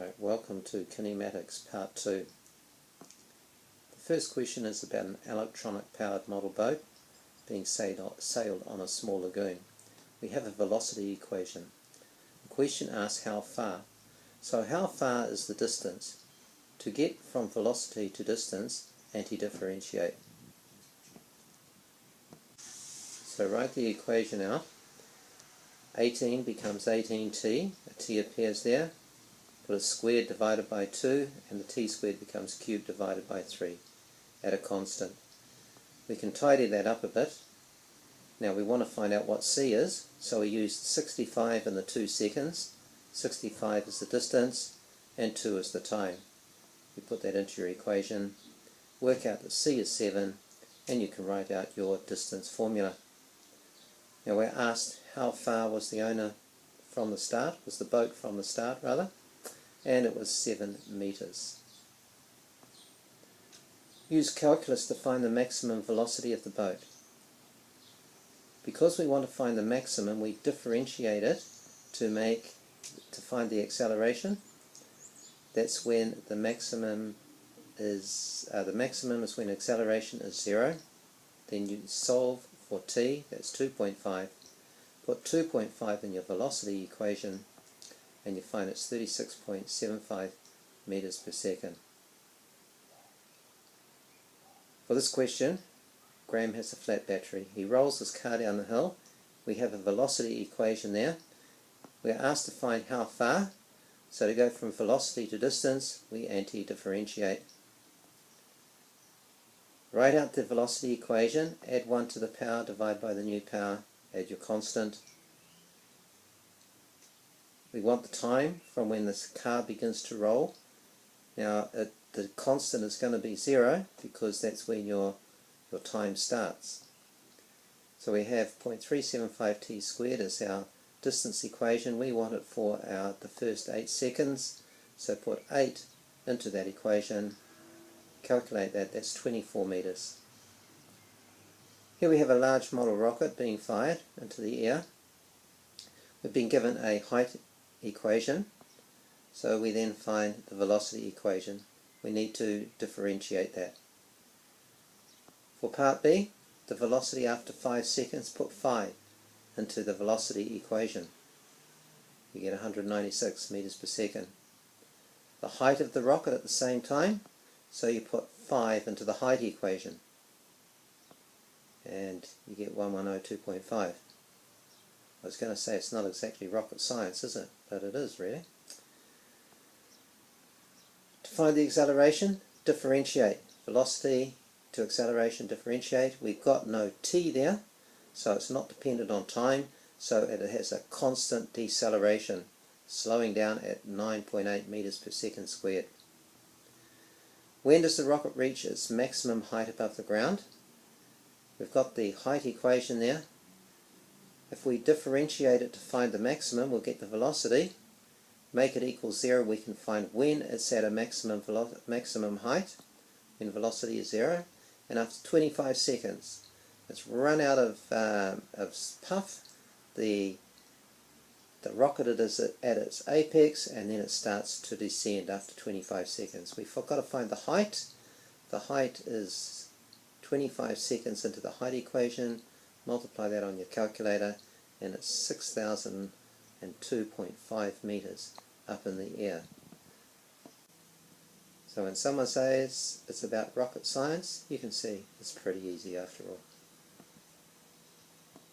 Right, welcome to Kinematics Part 2. The first question is about an electronic powered model boat being sailed on a small lagoon. We have a velocity equation. The question asks how far. So how far is the distance? To get from velocity to distance, anti-differentiate. So write the equation out. 18 becomes 18t, a t appears there. Put a squared divided by 2, and the t squared becomes cubed divided by 3 at a constant. We can tidy that up a bit. Now we want to find out what c is, so we use 65 in the 2 seconds. 65 is the distance, and 2 is the time. You put that into your equation, work out that c is 7, and you can write out your distance formula. Now we're asked how far was the owner from the start, was the boat from the start rather, and it was 7 meters. Use calculus to find the maximum velocity of the boat. Because we want to find the maximum, we differentiate it to find the acceleration. That's when the maximum is when acceleration is 0. Then you solve for t, that's 2.5. Put 2.5 in your velocity equation, and you find it's 36.75 meters per second. For this question, Graham has a flat battery. He rolls his car down the hill. We have a velocity equation there. We're asked to find how far. So to go from velocity to distance, we anti-differentiate. Write out the velocity equation, add 1 to the power, divide by the new power, add your constant. We want the time from when this car begins to roll. Now the constant is going to be 0 because that's when your time starts. So we have 0.375 t squared as our distance equation. We want it for the first 8 seconds. So put 8 into that equation, calculate that, that's 24 meters. Here we have a large model rocket being fired into the air. We've been given a height equation, so we then find the velocity equation. We need to differentiate that. For part B, the velocity after 5 seconds, put 5 into the velocity equation. You get 196 meters per second. The height of the rocket at the same time, so you put 5 into the height equation, and you get 1102.5. I was going to say it's not exactly rocket science, is it? But it is really. To find the acceleration, differentiate. Velocity to acceleration, differentiate. We've got no t there, so it's not dependent on time, so it has a constant deceleration, slowing down at 9.8 meters per second squared. When does the rocket reach its maximum height above the ground? We've got the height equation there. If we differentiate it to find the maximum, we'll get the velocity. Make it equal 0, we can find when it's at a maximum height, when velocity is 0. And after 25 seconds, it's run out of puff. The rocket is at its apex, and then it starts to descend after 25 seconds. We've got to find the height. The height is 25 seconds into the height equation. Multiply that on your calculator, and it's 6,002.5 meters up in the air. So when someone says it's about rocket science, you can see it's pretty easy after all.